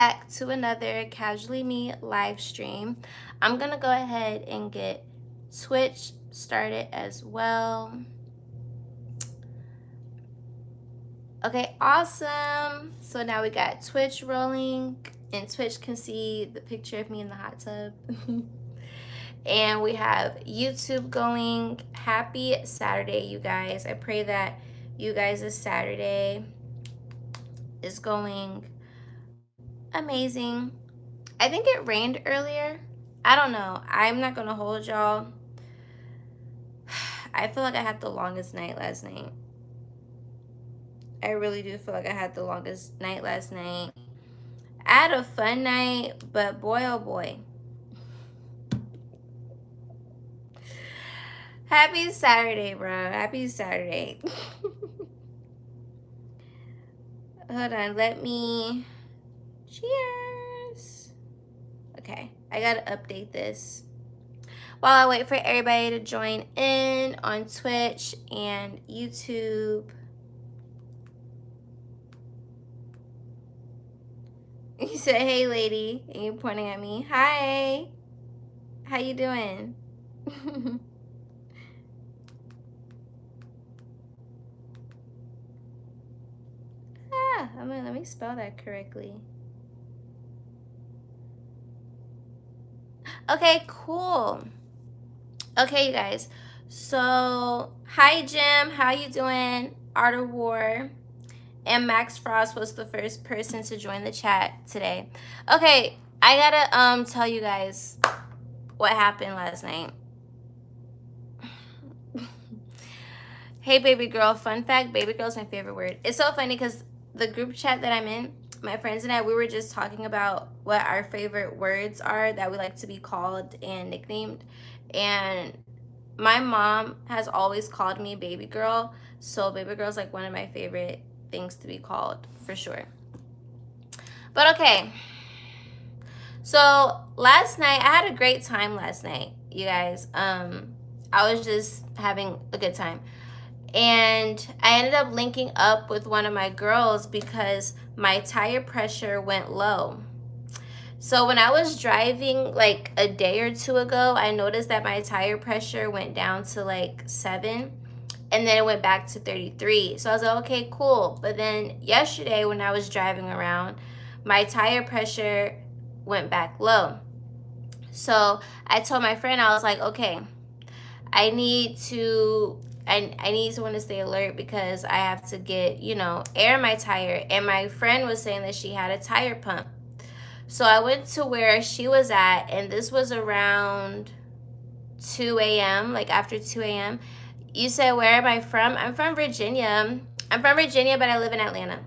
back to another Casually Me live stream. I'm gonna go ahead and get Twitch started as well. Okay, awesome. So now we got Twitch rolling, and Twitch can see the picture of me in the hot tub. And we have YouTube going. Happy Saturday, you guys. I pray that you guys' Saturday is going amazing. I think it rained earlier. I don't know. I'm not gonna hold y'all. I feel like I had the longest night last night. I really do feel like I had the longest night last night. I had a fun night, but boy, oh boy. Happy Saturday, bro. Happy Saturday. Hold on. Let me... Cheers. Okay. I gotta update this while I wait for everybody to join in on Twitch and YouTube. You said, hey, lady, and you're pointing at me. Hi. How you doing? Let me spell that correctly. Okay, cool. Okay, you guys. So, hi, Jim. How you doing? Art of War. And Max Frost was the first person to join the chat today. Okay, I gotta tell you guys what happened last night. Hey, baby girl. Fun fact, baby girl is my favorite word. It's so funny because the group chat that I'm in, my friends and I, we were just talking about what our favorite words are that we like to be called and nicknamed. And my mom has always called me baby girl. So baby girl is like one of my favorite things to be called for sure. But okay. So last night, I had a great time last night, you guys. I was just having a good time. And I ended up linking up with one of my girls because my tire pressure went low. So when I was driving like a day or two ago, I noticed that my tire pressure went down to like 7, and then it went back to 33. So I was like, okay, cool. But then yesterday when I was driving around, my tire pressure went back low. So I told my friend, I was like, okay, I need someone to stay alert because I have to get, air in my tire. And my friend was saying that she had a tire pump. So I went to where she was at, and this was around 2 a.m., like after 2 a.m. You said, where am I from? I'm from Virginia. But I live in Atlanta.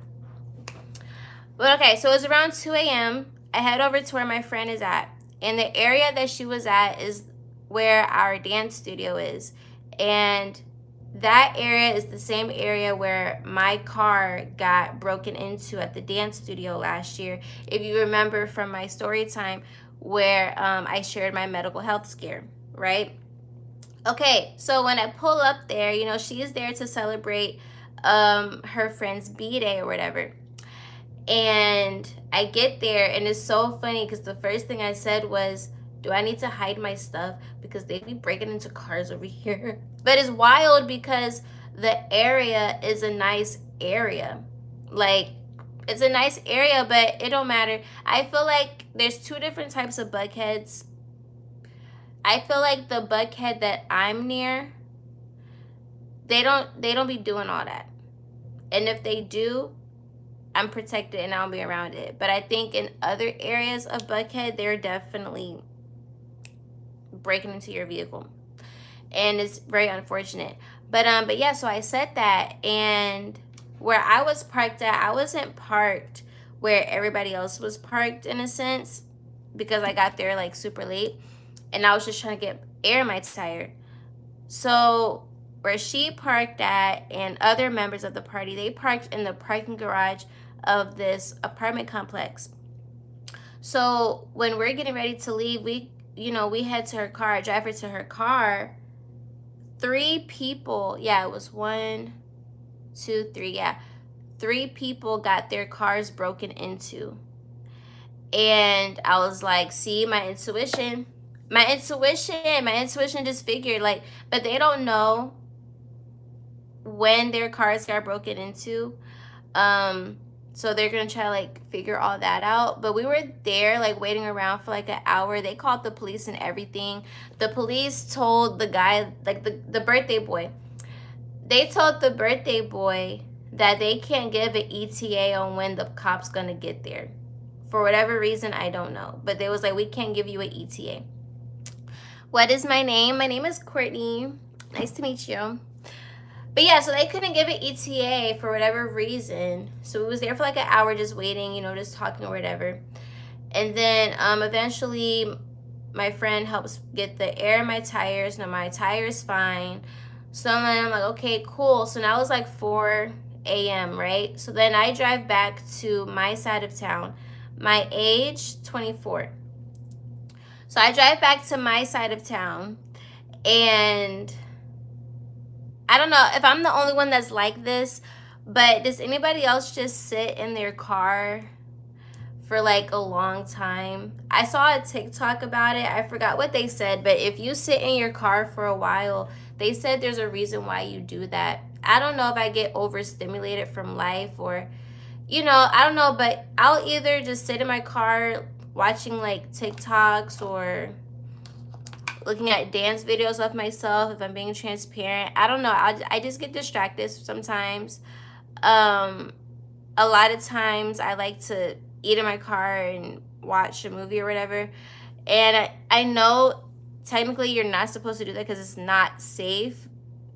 But okay, so it was around 2 a.m. I head over to where my friend is at. And the area that she was at is where our dance studio is. And that area is the same area where my car got broken into at the dance studio last year. If you remember from my story time where I shared my medical health scare, right? Okay, so when I pull up there, she is there to celebrate her friend's BDAY or whatever. And I get there, and it's so funny because the first thing I said was, do I need to hide my stuff? Because they be breaking into cars over here. But it's wild because the area is a nice area. Like, it's a nice area, but it don't matter. I feel like there's 2 different types of bugheads. I feel like the bughead that I'm near, they don't be doing all that. And if they do, I'm protected and I'll be around it. But I think in other areas of Buckhead, they're definitely breaking into your vehicle. And it's very unfortunate. But yeah, so I said that. And where I was parked at, I wasn't parked where everybody else was parked in a sense, because I got there like super late. And I was just trying to get air in my tire. So where she parked at and other members of the party, they parked in the parking garage of this apartment complex. So when we're getting ready to leave, we head to her car, drive her to her car. 3 people, it was 1, 2, 3, 3 people got their cars broken into. And I was like, see, my intuition just figured, like, but they don't know when their cars got broken into. So they're gonna try to like figure all that out. But we were there like waiting around for like an hour. They called the police and everything. The police told the guy, like the birthday boy, they told the birthday boy that they can't give an ETA on when the cop's gonna get there. For whatever reason, I don't know. But they was like, we can't give you an ETA. What is my name? My name is Courtney. Nice to meet you. But yeah, so they couldn't give an ETA for whatever reason. So we was there for like an hour just waiting, you know, just talking or whatever. And then eventually my friend helps get the air in my tires. Now my tire's fine. So then I'm like, okay, cool. So now it's like 4 a.m., right? So then I drive back to my side of town. My age, 24. So I drive back to my side of town, and I don't know if I'm the only one that's like this, but does anybody else just sit in their car for like a long time? I saw a TikTok about it. I forgot what they said, but if you sit in your car for a while, they said there's a reason why you do that. I don't know if I get overstimulated from life or, you know, I don't know, but I'll either just sit in my car watching like TikToks or looking at dance videos of myself, if I'm being transparent. I don't know. I just get distracted sometimes. A lot of times I like to eat in my car and watch a movie or whatever. And I know technically you're not supposed to do that because it's not safe.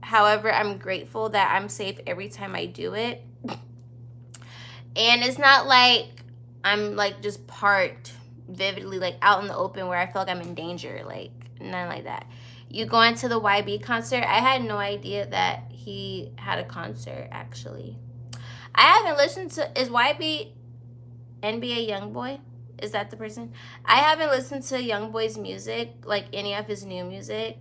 However, I'm grateful that I'm safe every time I do it. And it's not like I'm like just parked vividly like out in the open where I feel like I'm in danger. Like, none like that. You going to the YB concert? I had no idea that he had a concert, actually. I haven't listened to, is YB NBA Youngboy? Is that the person? I haven't listened to Youngboy's music, like any of his new music.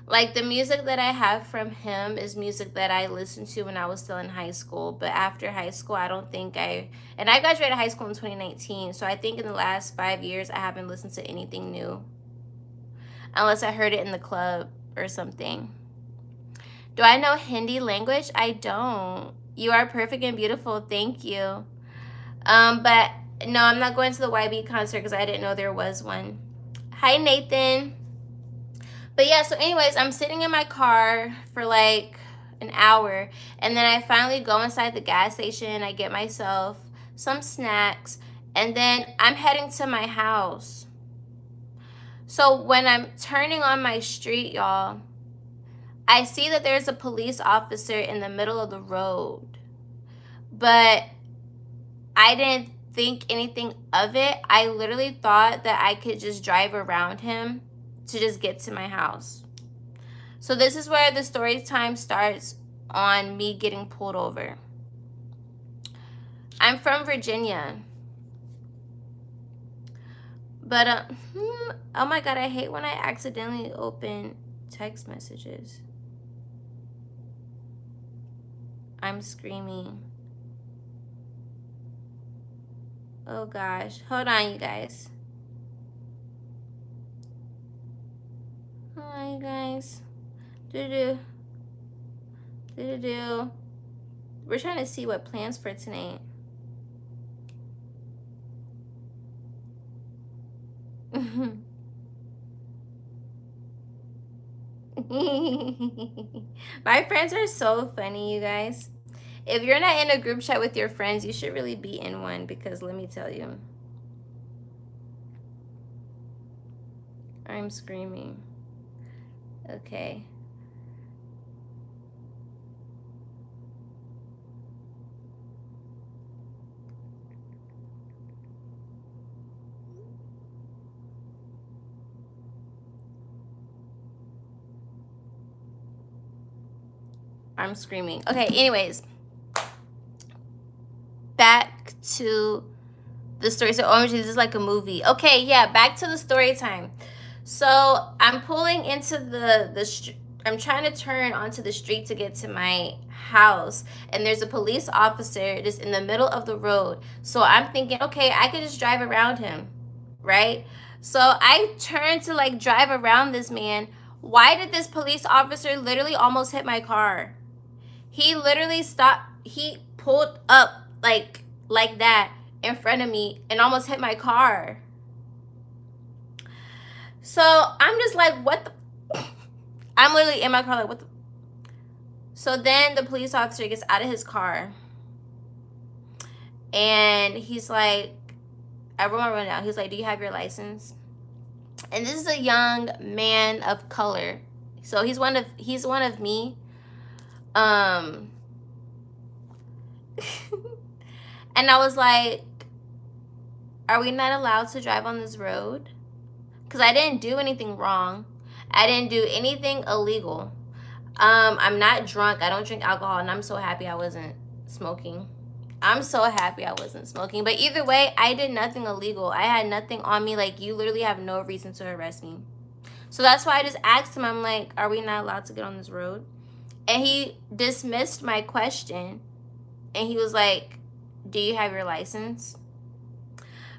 Like, the music that I have from him is music that I listened to when I was still in high school. But after high school, I don't think and I graduated high school in 2019. So I think in the last 5 years, I haven't listened to anything new. Unless I heard it in the club or something. Do I know Hindi language? I don't. You are perfect and beautiful. Thank you. But no, I'm not going to the YB concert because I didn't know there was one. Hi, Nathan. But yeah, so anyways, I'm sitting in my car for like an hour. And then I finally go inside the gas station. I get myself some snacks. And then I'm heading to my house. So when I'm turning on my street, y'all, I see that there's a police officer in the middle of the road. But I didn't think anything of it. I literally thought that I could just drive around him to just get to my house. So this is where the story time starts on me getting pulled over. I'm from Virginia. But, oh my God, I hate when I accidentally open text messages. I'm screaming. Oh gosh, hold on, you guys. Hi, you guys. We're trying to see what plans for tonight. My friends are so funny, you guys. If you're not in a group chat with your friends, you should really be in one, because let me tell you, I'm screaming. Okay. I'm screaming. Okay, anyways. Back to the story. So, OMG, this is like a movie. Okay, yeah, back to the story time. So, I'm pulling into I'm trying to turn onto the street to get to my house, and there's a police officer just in the middle of the road. So I'm thinking, okay, I could just drive around him, right? So I turned to like drive around this man. Why did this police officer literally almost hit my car? He literally stopped. He pulled up like that in front of me and almost hit my car. So I'm just like, what the? I'm literally in my car like, what the? So then the police officer gets out of his car and he's like, I wrote my rundown. He's like, do you have your license? And this is a young man of color. So he's one of me. And I was like, are we not allowed to drive on this road? Because I didn't do anything wrong. I didn't do anything illegal. I'm not drunk. I don't drink alcohol, and I'm so happy I wasn't smoking. I'm so happy I wasn't smoking. But either way, I did nothing illegal. I had nothing on me. Like, you literally have no reason to arrest me. So that's why I just asked him, I'm like, are we not allowed to get on this road? And he dismissed my question. And he was like, do you have your license?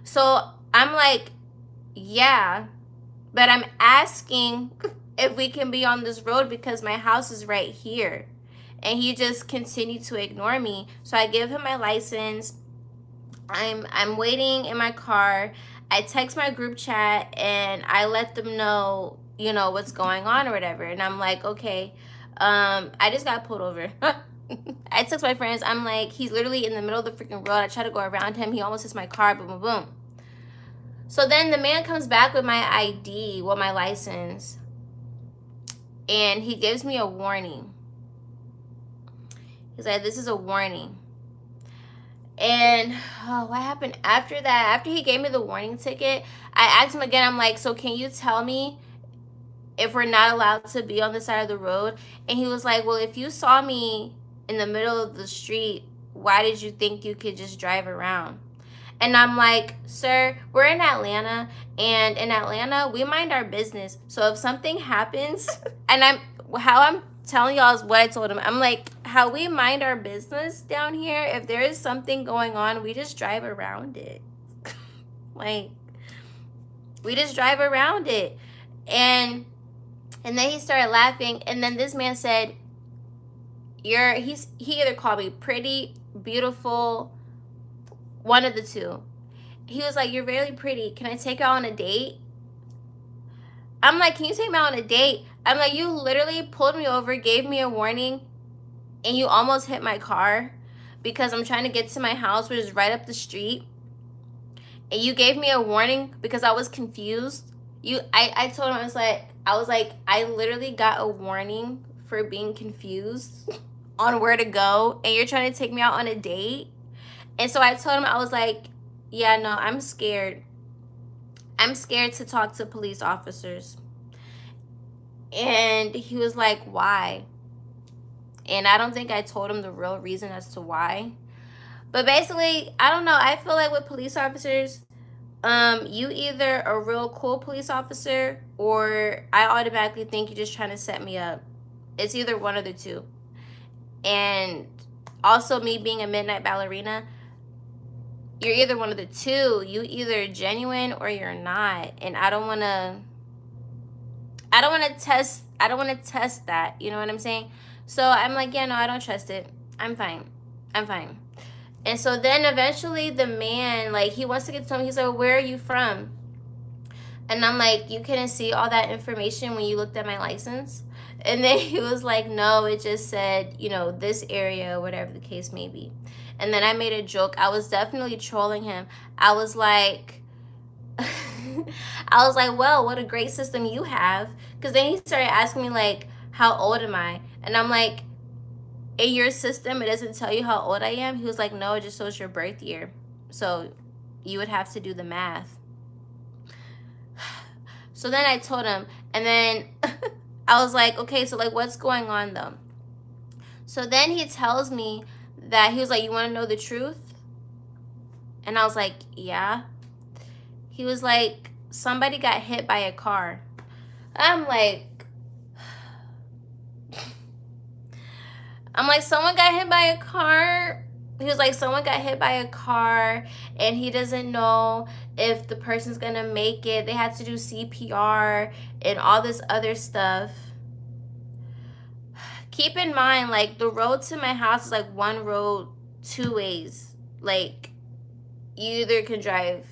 So I'm like, yeah. But I'm asking if we can be on this road because my house is right here. And he just continued to ignore me. So I give him my license. I'm waiting in my car. I text my group chat and I let them know, you know, what's going on or whatever. And I'm like, okay, I just got pulled over. I text my friends. I'm like, he's literally in the middle of the freaking road. I try to go around him. He almost hits my car. Boom, boom, boom. So then the man comes back with my ID, well, my license. And he gives me a warning. He's like, this is a warning. And what happened after that? After he gave me the warning ticket, I asked him again. I'm like, so can you tell me if we're not allowed to be on the side of the road? And he was like, well, if you saw me in the middle of the street, why did you think you could just drive around? And I'm like, sir, we're in Atlanta, and in Atlanta, we mind our business. So if something happens, and how I'm telling y'all is what I told him. I'm like, how we mind our business down here, if there is something going on, we just drive around it. Like, we just drive around it. And then he started laughing, and then this man said, he either called me pretty, beautiful, one of the two. He was like, you're really pretty. Can I take you out on a date? I'm like, can you take me out on a date? I'm like, you literally pulled me over, gave me a warning, and you almost hit my car because I'm trying to get to my house, which is right up the street. And you gave me a warning because I was confused. I told him, I was like, I literally got a warning for being confused on where to go, and you're trying to take me out on a date? And so I told him, I was like, yeah, no, I'm scared. I'm scared to talk to police officers. And he was like, why? And I don't think I told him the real reason as to why. But basically, I don't know. I feel like with police officers, you either a real cool police officer or I automatically think you're just trying to set me up. It's either one of the two. And also me being a midnight ballerina, you're either one of the two. You either genuine or you're not. And I don't want to test that. You know what I'm saying? So I'm like, yeah, no, I don't trust it. I'm fine. And so then eventually the man, like, he wants to get to me. He's like, where are you from? And I'm like, you couldn't see all that information when you looked at my license? And then he was like, no, it just said, you know, this area, whatever the case may be. And then I made a joke. I was definitely trolling him. I was like, well, what a great system you have. Because then he started asking me, like, how old am I? And I'm like, in your system, it doesn't tell you how old I am? He was like, no, it just shows your birth year. So you would have to do the math. So then I told him, and then I was like, okay, so, like, what's going on, though? So then he tells me that he was like, you want to know the truth? And I was like, yeah. He was like, somebody got hit by a car. I'm like, I'm like, someone got hit by a car. He was like, someone got hit by a car and he doesn't know if the person's gonna make it. They had to do CPR and all this other stuff. Keep in mind, like, the road to my house is like one road, two ways. Like, you either can drive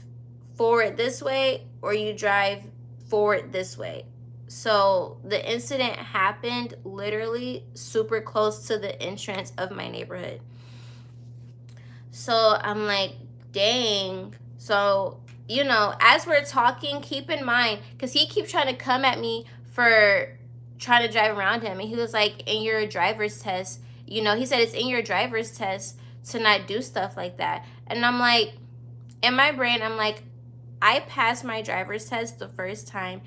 forward this way or you drive forward this way. So the incident happened literally super close to the entrance of my neighborhood. So I'm like, dang. So, you know, as we're talking, keep in mind, because he keeps trying to come at me for trying to drive around him. And he was like, in your driver's test, you know, he said it's in your driver's test to not do stuff like that. And I'm like, in my brain, I'm like, I passed my driver's test the first time,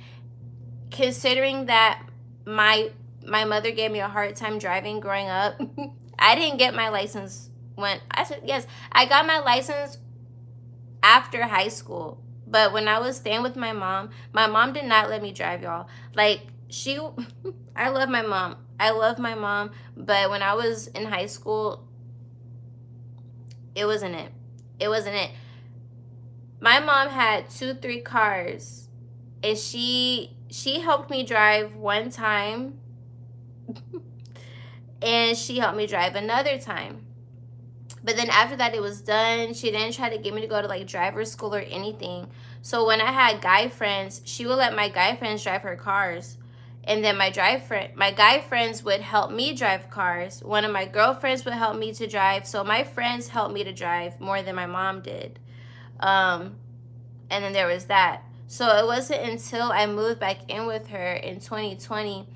considering that my mother gave me a hard time driving growing up. I didn't get my license when I said, yes, I got my license after high school. But when I was staying with my mom did not let me drive, y'all. Like, I love my mom. I love my mom. But when I was in high school, it wasn't it. It wasn't it. My mom had 2-3 cars, and she helped me drive one time, and she helped me drive another time. But then after that, it was done. She didn't try to get me to go to like driver's school or anything. So when I had guy friends, she would let my guy friends drive her cars. And then my guy friends would help me drive cars. One of my girlfriends would help me to drive. So my friends helped me to drive more than my mom did. And then there was that. So it wasn't until I moved back in with her in 2020,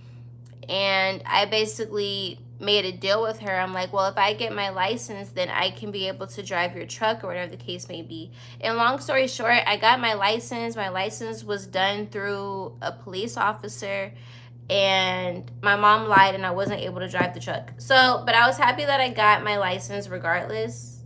and I basically made a deal with her. I'm like, well, if I get my license, then I can be able to drive your truck or whatever the case may be. And long story short, I got my license. My license was done through a police officer, and my mom lied and I wasn't able to drive the truck. So, but I was happy that I got my license regardless.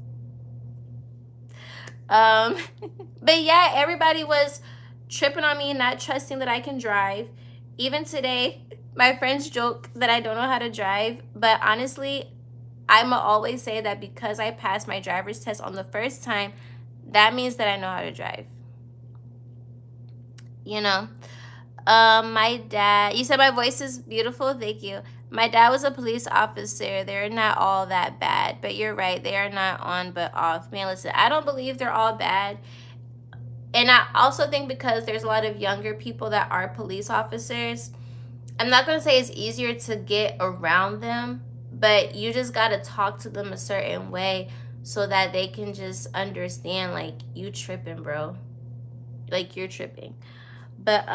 But yeah, everybody was tripping on me, not trusting that I can drive. Even today, my friends joke that I don't know how to drive, but honestly, I'ma always say that because I passed my driver's test on the first time, that means that I know how to drive. You know? My dad, you said my voice is beautiful. Thank you. My dad was a police officer. They're not all that bad, but you're right. They are not on but off. Man, listen, I don't believe they're all bad. And I also think because there's a lot of younger people that are police officers, I'm not going to say it's easier to get around them, but you just got to talk to them a certain way so that they can just understand, like, you tripping, bro. Like, you're tripping. But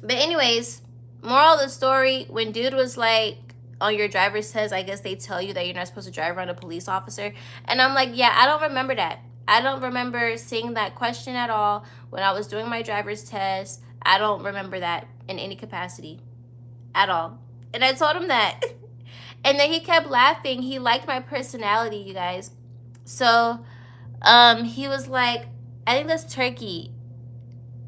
anyways, moral of the story, when dude was like, on your driver's test, I guess they tell you that you're not supposed to drive around a police officer. And I'm like, yeah, I don't remember that. I don't remember seeing that question at all when I was doing my driver's test. I don't remember that in any capacity at all. And I told him that. And then he kept laughing. He liked my personality, you guys. So he was like, I think that's turkey.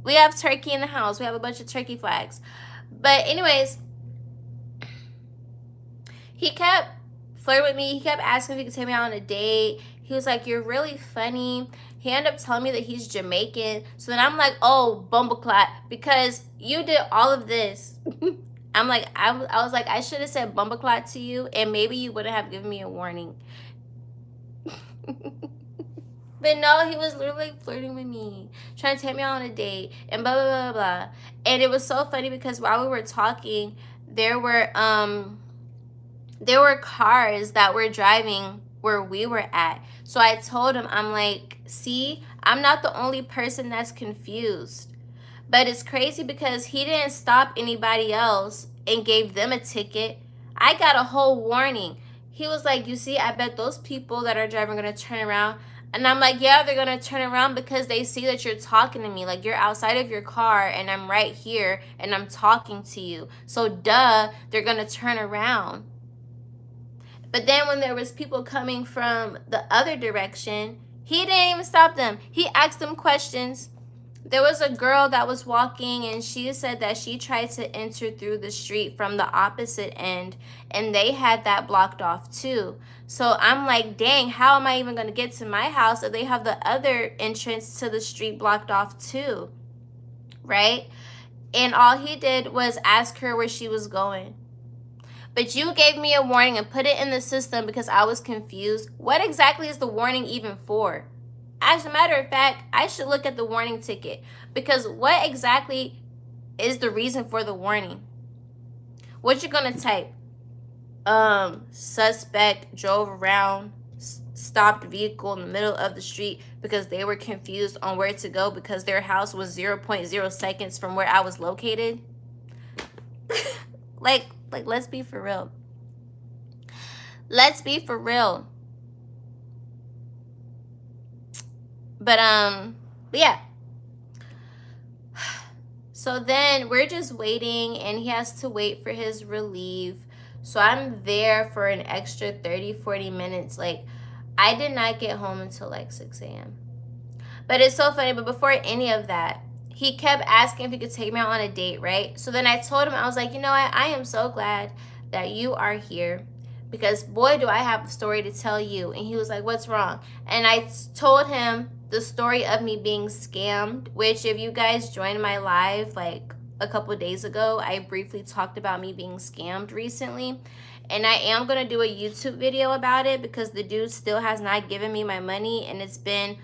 We have turkey in the house. We have a bunch of turkey flags. But anyways, he kept flirting with me. He kept asking if he could take me out on a date. He was like, you're really funny. He ended up telling me that he's Jamaican. So then I'm like, oh, bumbleclot, because you did all of this. I'm like, I was like, I should have said bumbleclot to you, and maybe you wouldn't have given me a warning. But no, he was literally flirting with me, trying to take me out on a date, and blah, blah, blah, blah. And it was so funny because while we were talking, there were cars that were driving where we were at. So I told him, I'm like, see, I'm not the only person that's confused. But it's crazy because he didn't stop anybody else and gave them a ticket. I got a whole warning. He was like, you see, I bet those people that are driving are going to turn around. And I'm like, yeah, they're going to turn around because they see that you're talking to me. Like, you're outside of your car and I'm right here and I'm talking to you. So, duh, they're going to turn around. But then when there was people coming from the other direction, he didn't even stop them. He asked them questions. There was a girl that was walking, and she said that she tried to enter through the street from the opposite end, and they had that blocked off too. So I'm like, dang, how am I even going to get to my house if they have the other entrance to the street blocked off too? Right? And all he did was ask her where she was going. But you gave me a warning and put it in the system because I was confused. What exactly is the warning even for? As a matter of fact, I should look at the warning ticket, because what exactly is the reason for the warning? What you're gonna type? Suspect drove around stopped vehicle in the middle of the street because they were confused on where to go because their house was 0.0 seconds from where I was located. like let's be for real. Let's be for real. But yeah. So then we're just waiting, and he has to wait for his relief. So I'm there for an extra 30-40 minutes. Like, I did not get home until like 6 a.m. But it's so funny. But before any of that, he kept asking if he could take me out on a date, right? So then I told him, I was like, you know what? I am so glad that you are here, because boy, do I have a story to tell you. And he was like, what's wrong? And I told him the story of me being scammed, which if you guys joined my live like a couple days ago, I briefly talked about me being scammed recently. And I am going to do a YouTube video about it because the dude still has not given me my money, and it's been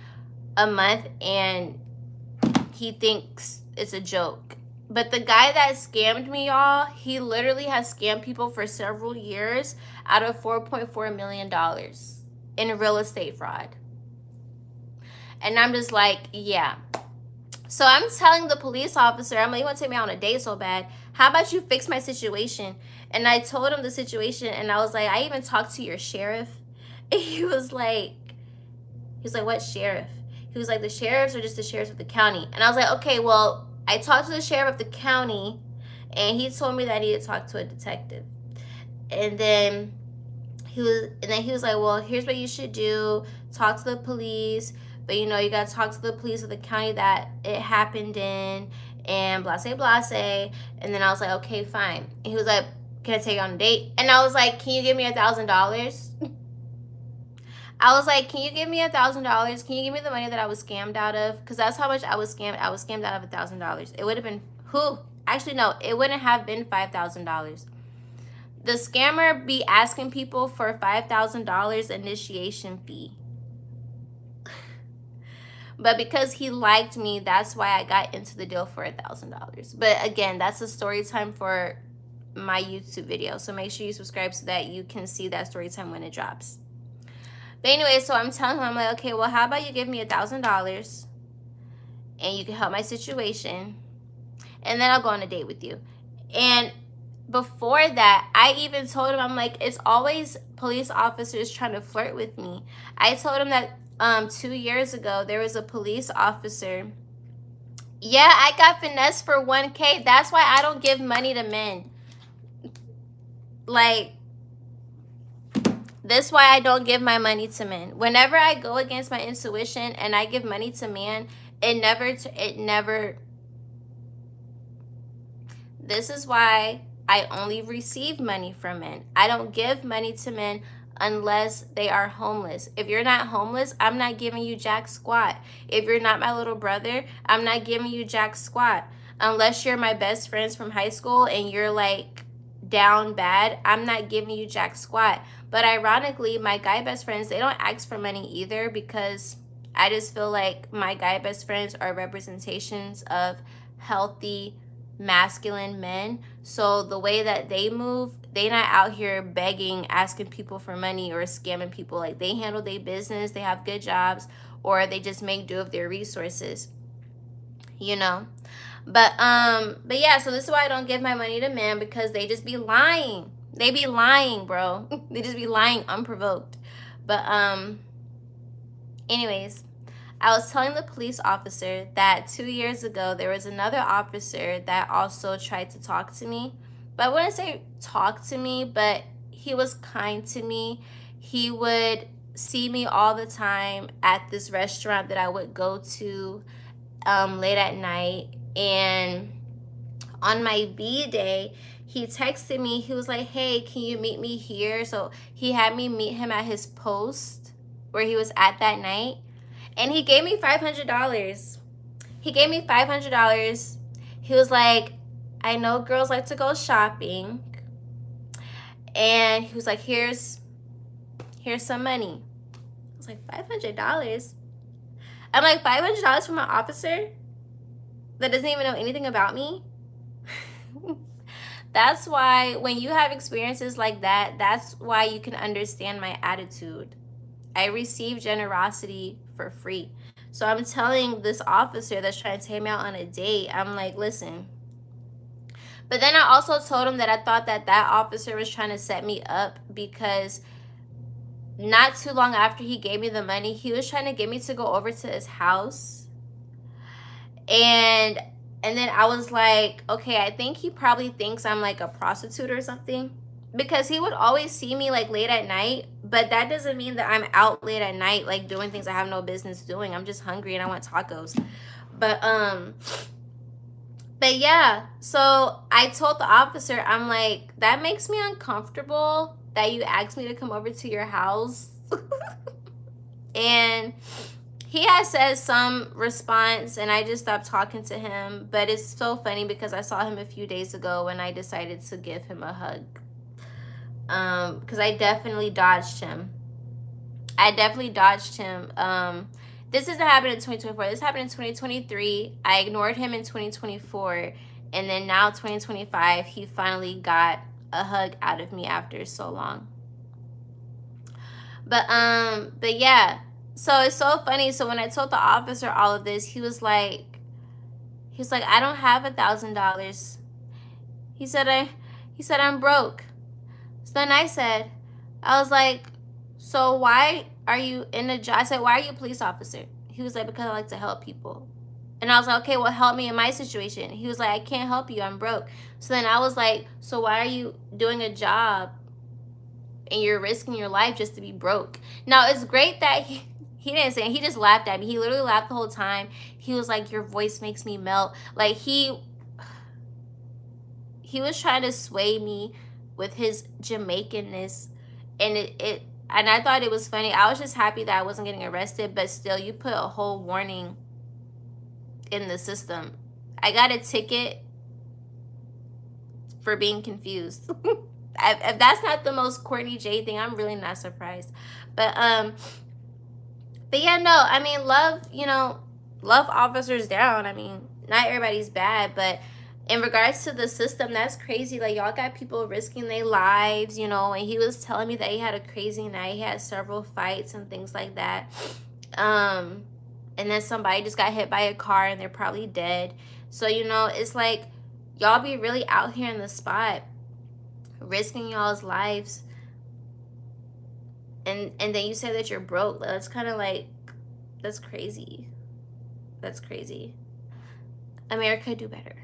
a month and he thinks it's a joke. But the guy that scammed me, y'all, he literally has scammed people for several years out of $4.4 million in real estate fraud. And I'm just like, yeah. So I'm telling the police officer, I'm like, you want to take me out on a date so bad? How about you fix my situation? And I told him the situation, and I was like, I even talked to your sheriff. And he was like, what sheriff? He was like, the sheriffs are just the sheriffs of the county. And I was like, okay, well, I talked to the sheriff of the county, and he told me that he had talked to a detective. And then he was like, well, here's what you should do. Talk to the police. But, you know, you got to talk to the police of the county that it happened in, and blase, blase. And then I was like, okay, fine. And he was like, can I take you on a date? And I was like, can you give me $1,000? I was like, can you give me $1,000? Can you give me the money that I was scammed out of? Because that's how much I was scammed. I was scammed out of $1,000. It would have been, actually, no, it wouldn't have been $5,000. The scammer be asking people for $5,000 initiation fee. But because he liked me, that's why I got into the deal for $1,000. But again, that's a story time for my YouTube video. So make sure you subscribe so that you can see that story time when it drops. But anyway, so I'm telling him, I'm like, okay, well, how about you give me $1,000 and you can help my situation, and then I'll go on a date with you. And before that, I even told him, I'm like, it's always police officers trying to flirt with me. I told him that 2 years ago, there was a police officer. Yeah, I got finessed for $1K. That's why I don't give money to men. Like, that's why I don't give my money to men. Whenever I go against my intuition and I give money to man, it never. This is why I only receive money from men. I don't give money to men unless they are homeless. If you're not homeless, I'm not giving you jack squat. If you're not my little brother, I'm not giving you jack squat. Unless you're my best friends from high school and you're like down bad, I'm not giving you jack squat. But ironically, my guy best friends, they don't ask for money either, because I just feel like my guy best friends are representations of healthy masculine men. So the way that they move, they not out here begging, asking people for money or scamming people. Like, they handle their business, they have good jobs, or they just make do of their resources, you know. But yeah, so this is why I don't give my money to men, because they just be lying. They be lying, bro. They just be lying unprovoked. But anyways, I was telling the police officer that 2 years ago, there was another officer that also tried to talk to me. But I wouldn't say talk to me, but he was kind to me. He would see me all the time at this restaurant that I would go to late at night. And on my B-Day, he texted me. He was like, hey, can you meet me here? So he had me meet him at his post where he was at that night. And he gave me $500. He gave me $500. He was like, I know girls like to go shopping. And he was like, here's some money. I was like, $500? I'm like, $500 from an officer that doesn't even know anything about me? That's why when you have experiences like that, that's why you can understand my attitude. I receive generosity for free. So I'm telling this officer that's trying to take me out on a date, I'm like, listen. But then I also told him that I thought that officer was trying to set me up, because not too long after he gave me the money, he was trying to get me to go over to his house. And then I was like, okay, I think he probably thinks I'm like a prostitute or something, because he would always see me like late at night, but that doesn't mean that I'm out late at night like doing things I have no business doing. I'm just hungry and I want tacos. But yeah, so I told the officer, I'm like, that makes me uncomfortable that you asked me to come over to your house. And he has said some response, and I just stopped talking to him. But it's so funny because I saw him a few days ago and I decided to give him a hug. Because I definitely dodged him. This doesn't happen in 2024. This happened in 2023. I ignored him in 2024. And then now 2025, he finally got a hug out of me after so long. But yeah. So it's so funny. So when I told the officer all of this, he was like, I don't have $1,000. He said I'm broke. So then I was like, so why are you in a job? I said, why are you a police officer? He was like, because I like to help people. And I was like, okay, well, help me in my situation. He was like, I can't help you, I'm broke. So then I was like, so why are you doing a job and you're risking your life just to be broke? Now, it's great that he didn't say it. He just laughed at me. He literally laughed the whole time. He was like, your voice makes me melt. Like, he was trying to sway me with his Jamaicanness. And and I thought it was funny. I was just happy that I wasn't getting arrested. But still, you put a whole warning in the system. I got a ticket for being confused. If that's not the most Courtney J thing, I'm really not surprised. But yeah, no, I mean, love officers down. I mean, not everybody's bad, but in regards to the system, that's crazy. Like, y'all got people risking their lives, and he was telling me that he had a crazy night. He had several fights and things like that. And then somebody just got hit by a car and they're probably dead. So, it's like, y'all be really out here in the spot, risking y'all's lives. And then you say that you're broke. That's kind of like, that's crazy. That's crazy. America, do better.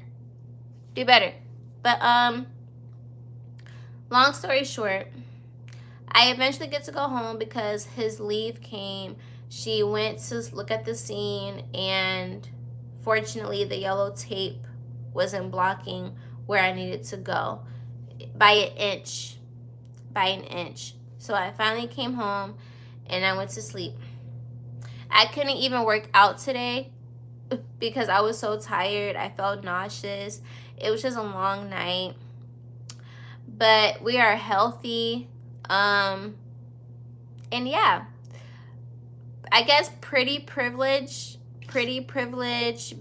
Do better. But long story short, I eventually get to go home because his leave came. She went to look at the scene, and fortunately the yellow tape wasn't blocking where I needed to go by an inch. So I finally came home and I went to sleep. I couldn't even work out today because I was so tired. I felt nauseous. It was just a long night. But we are healthy. And yeah, I guess pretty privilege,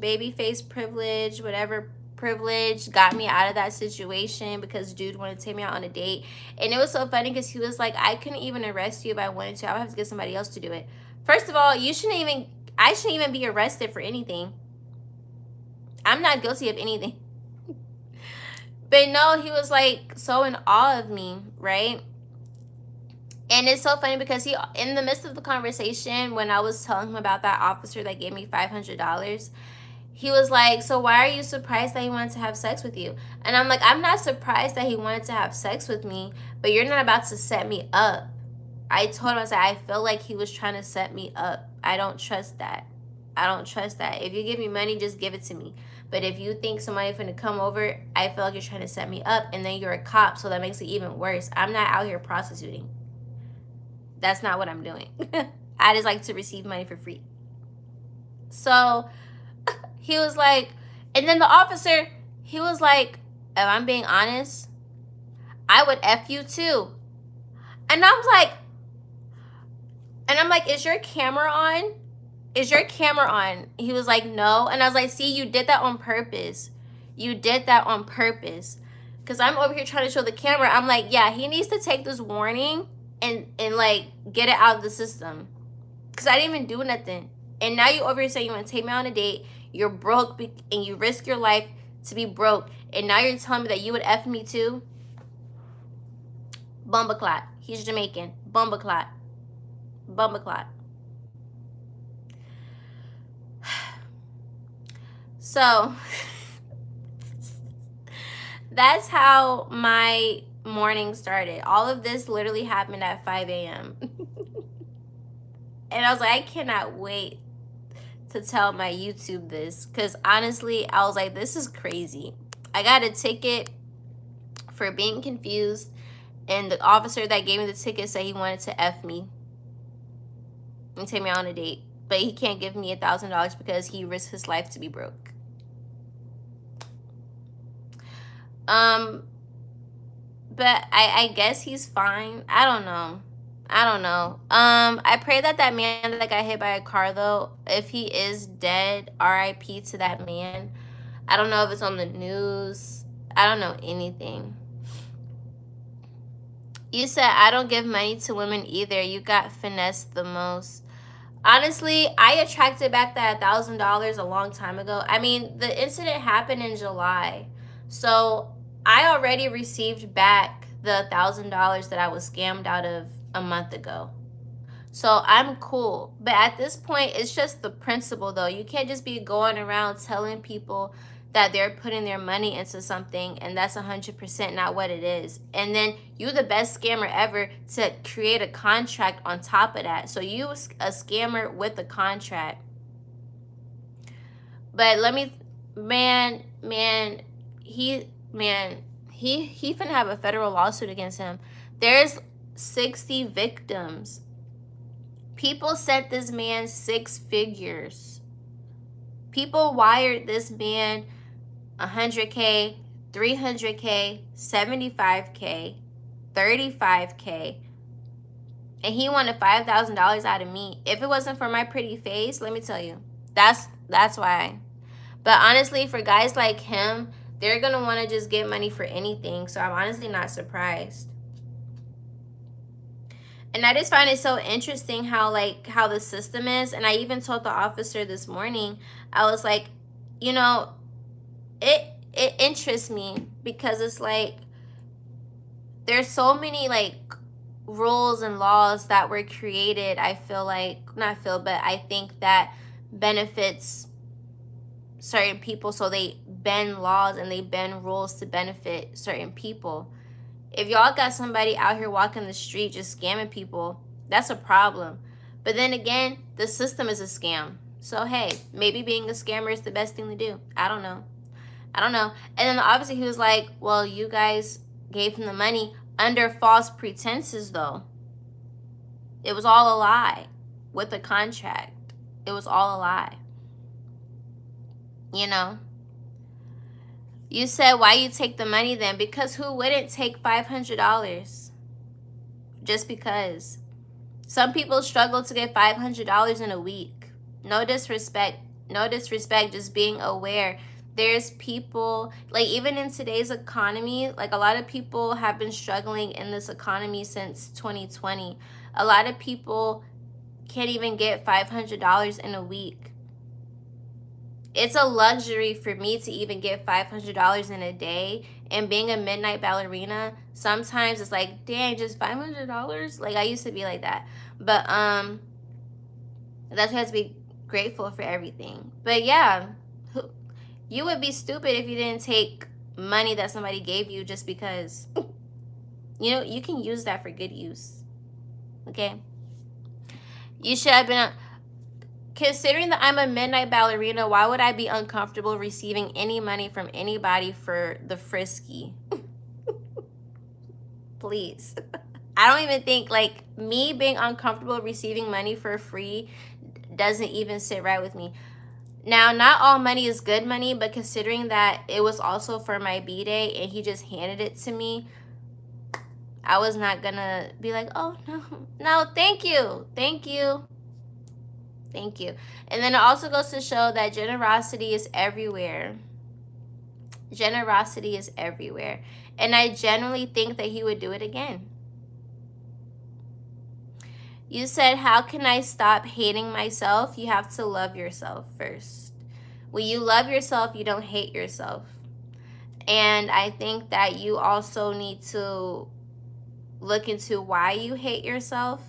baby face privilege, whatever privilege got me out of that situation, because dude wanted to take me out on a date. And it was so funny because he was like, I couldn't even arrest you if I wanted to. I would have to get somebody else to do it. First of all, I shouldn't even be arrested for anything. I'm not guilty of anything. But no, he was like so in awe of me, right? And it's so funny because in the midst of the conversation, when I was telling him about that officer that gave me $500, he was like, so why are you surprised that he wanted to have sex with you? And I'm like, I'm not surprised that he wanted to have sex with me, but you're not about to set me up. I told him, I said, I feel like he was trying to set me up. I don't trust that. I don't trust that. If you give me money, just give it to me. But if you think somebody's gonna come over, I feel like you're trying to set me up, and then you're a cop, so that makes it even worse. I'm not out here prostituting. That's not what I'm doing. I just like to receive money for free. So he was like, and then the officer, he was like, if I'm being honest, I would F you too. And I was like, is your camera on? Is your camera on? He was like, no. And I was like, see, you did that on purpose. You did that on purpose. Because I'm over here trying to show the camera. I'm like, yeah, he needs to take this warning and like get it out of the system. Because I didn't even do nothing. And now you over here saying you want to take me on a date. You're broke and you risk your life to be broke. And now you're telling me that you would F me too? Bumbaclot. He's Jamaican. Bumbaclot. Bumbaclot. So that's how my morning started. All of this literally happened at 5 a.m. And I was like, I cannot wait to tell my YouTube this. Because honestly, I was like, this is crazy. I got a ticket for being confused. And the officer that gave me the ticket said he wanted to F me and take me on a date. But he can't give me $1,000 because he risked his life to be broke. But I guess he's fine. I don't know. I pray that man that got hit by a car, though, if he is dead, RIP to that man. I don't know if it's on the news. I don't know anything. You said, I don't give money to women either. You got finessed the most. Honestly, I attracted back that $1,000 a long time ago. I mean, the incident happened in July. So I already received back the $1,000 that I was scammed out of a month ago. So I'm cool. But at this point, it's just the principle, though. You can't just be going around telling people that they're putting their money into something and that's 100% not what it is. And then you the best scammer ever to create a contract on top of that. So you a scammer with a contract. But let me, he finna have a federal lawsuit against him. There's 60 victims. People sent this man 6 figures. People wired this man $100K, $300K, $75K, $35K. And he wanted $5,000 out of me. If it wasn't for my pretty face, let me tell you, that's why. But honestly, for guys like him, they're going to want to just get money for anything. So I'm honestly not surprised. And I just find it so interesting how the system is. And I even told the officer this morning, I was like, you know, it interests me because it's like there's so many rules and laws that were created. I think that benefits certain people, so they bend laws and they bend rules to benefit certain people. If y'all got somebody out here walking the street just scamming people, that's a problem. But then again, the system is a scam. So hey, maybe being a scammer is the best thing to do. I don't know. And then obviously he was like, well, you guys gave him the money under false pretenses, though. It was all a lie with the contract. It was all a lie. You know? You said, why you take the money then? Because who wouldn't take $500? Just because. Some people struggle to get $500 in a week. No disrespect, just being aware. There's people, even in today's economy, a lot of people have been struggling in this economy since 2020. A lot of people can't even get $500 in a week. It's a luxury for me to even get $500 in a day. And being a midnight ballerina, sometimes it's like, dang, just $500? I used to be like that. But that's why I have to be grateful for everything. But yeah, you would be stupid if you didn't take money that somebody gave you just because. You can use that for good use. Okay? You should have been considering that I'm a midnight ballerina, why would I be uncomfortable receiving any money from anybody for the frisky? Please. I don't even think, like, me being uncomfortable receiving money for free doesn't even sit right with me. Now, not all money is good money, but considering that it was also for my B-Day and he just handed it to me, I was not gonna be like, oh, no, thank you, thank you, thank you. And then it also goes to show that generosity is everywhere. Generosity is everywhere. And I genuinely think that he would do it again. You said, how can I stop hating myself? You have to love yourself first. When you love yourself, you don't hate yourself. And I think that you also need to look into why you hate yourself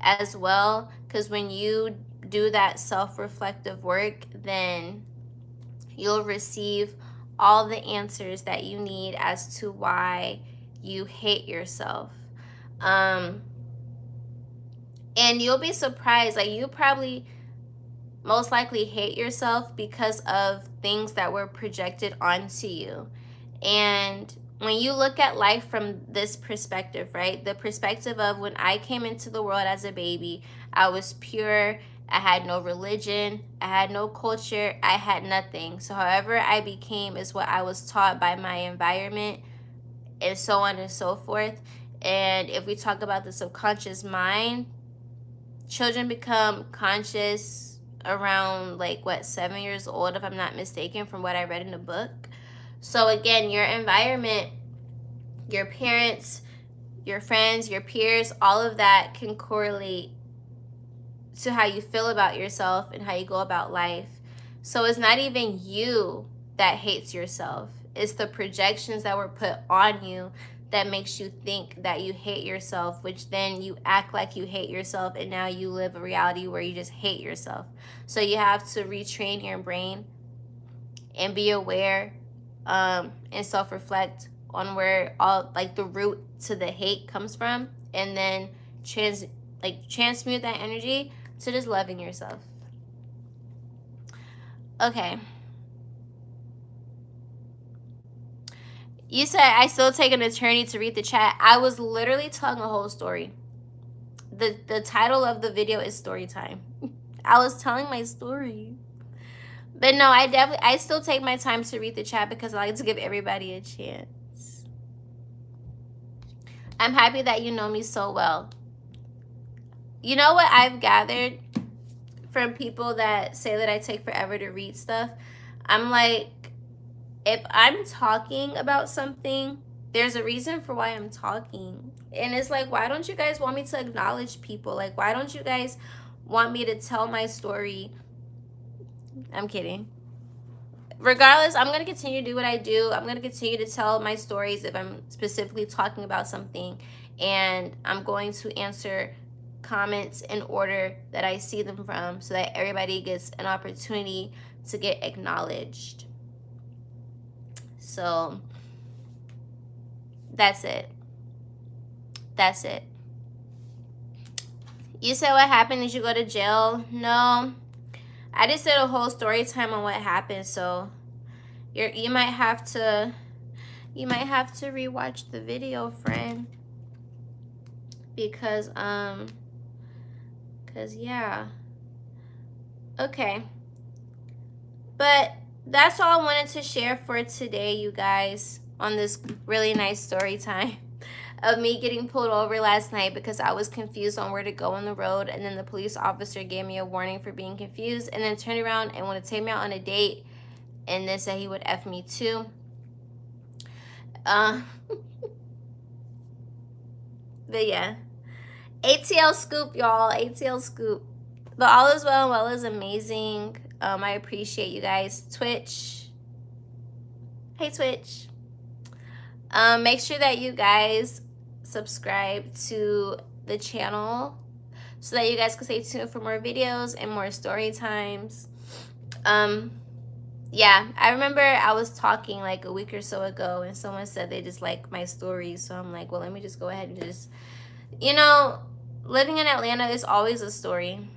as well. Because when you do that self-reflective work, then you'll receive all the answers that you need as to why you hate yourself. And you'll be surprised. Like, you probably most likely hate yourself because of things that were projected onto you. And when you look at life from this perspective, right? The perspective of when I came into the world as a baby, I was pure. I had no religion. I had no culture. I had nothing. So however I became is what I was taught by my environment, and so on and so forth. And if we talk about the subconscious mind, children become conscious around, like, what, 7 years old, if I'm not mistaken, from what I read in the book. So again, your environment, your parents, your friends, your peers, all of that can correlate to how you feel about yourself and how you go about life. So it's not even you that hates yourself. It's the projections that were put on you that makes you think that you hate yourself, which then you act like you hate yourself, and now you live a reality where you just hate yourself. So you have to retrain your brain and be aware, and self-reflect on where all, like, the root to the hate comes from, and then transmute that energy to just loving yourself. Okay. You said I still take an attorney to read the chat. I was literally telling a whole story. The title of the video is Storytime. I was telling my story. But no, I still take my time to read the chat because I like to give everybody a chance. I'm happy that you know me so well. You know what I've gathered from people that say that I take forever to read stuff? I'm like, if I'm talking about something, there's a reason for why I'm talking. And it's like, why don't you guys want me to acknowledge people? Like, why don't you guys want me to tell my story? I'm kidding. Regardless, I'm going to continue to do what I do. I'm going to continue to tell my stories if I'm specifically talking about something. And I'm going to answer comments in order that I see them from, so that everybody gets an opportunity to get acknowledged. So that's it. That's it. You said what happened? Did you go to jail? No. I just did a whole story time on what happened, so you might have to rewatch the video, friend. Because yeah. Okay. But that's all I wanted to share for today, you guys, on this really nice story time of me getting pulled over last night because I was confused on where to go on the road, and then the police officer gave me a warning for being confused, and then turned around and wanted to take me out on a date, and then said he would F me too. But yeah, ATL scoop, y'all. ATL scoop. But all is well, and well is amazing. I appreciate you guys. Twitch. Hey, Twitch. Make sure that you guys subscribe to the channel so that you guys can stay tuned for more videos and more story times. Yeah, I remember I was talking like a week or so ago, and someone said they just like my stories. So I'm like, well, let me just go ahead and just, living in Atlanta is always a story.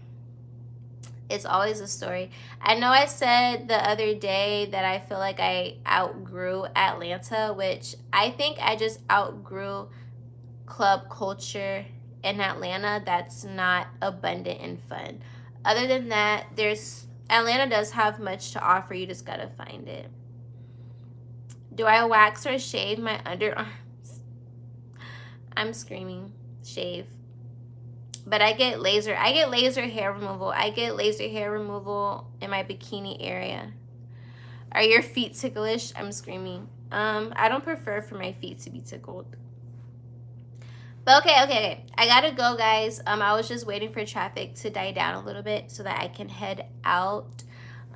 It's always a story. I know I said the other day that I feel like I outgrew Atlanta, which I think I just outgrew club culture in Atlanta that's not abundant and fun. Other than that, Atlanta does have much to offer. You just gotta find it. Do I wax or shave my underarms? I'm screaming. Shave. But I get laser hair removal. I get laser hair removal in my bikini area. Are your feet ticklish? I'm screaming. I don't prefer for my feet to be tickled. But okay. I gotta go, guys. I was just waiting for traffic to die down a little bit so that I can head out.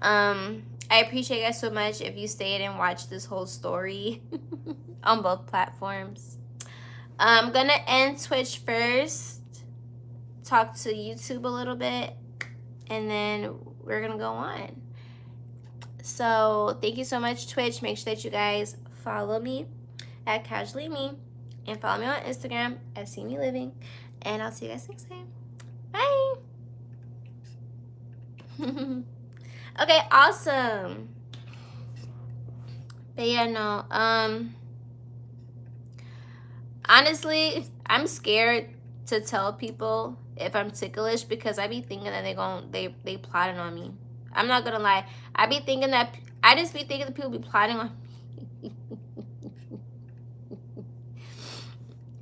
I appreciate you guys so much if you stayed and watched this whole story on both platforms. I'm gonna end Twitch first, talk to YouTube a little bit, and then we're gonna go on. So thank you so much, Twitch. Make sure that you guys follow me at Casually Me, and follow me on Instagram at See Me Living. And I'll see you guys next time. Bye. Okay, awesome. But yeah, no. Honestly, I'm scared to tell people if I'm ticklish because I be thinking that they plotting on me. I'm not gonna lie. I just be thinking that people be plotting on me.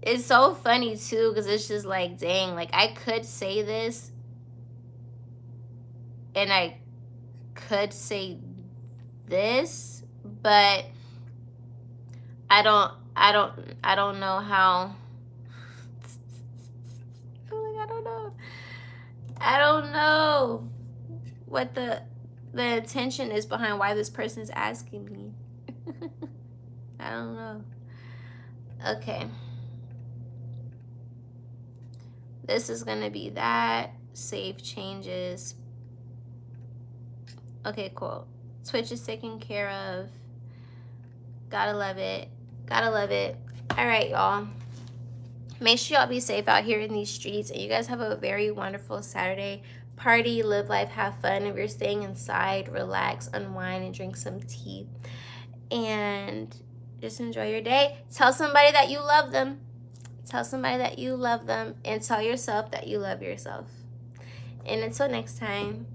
It's so funny too, because it's just like, dang, like I could say this and I could say this, but I don't know how. I don't know what the intention is behind why this person is asking me. I don't know. Okay. This is gonna be that. Save changes. Okay, cool. Twitch is taken care of. Gotta love it. Gotta love it. All right, y'all. Make sure y'all be safe out here in these streets, and you guys have a very wonderful Saturday. Party, live life, have fun. If you're staying inside, relax, unwind, and drink some tea. And just enjoy your day. Tell somebody that you love them. Tell somebody that you love them, and tell yourself that you love yourself. And until next time.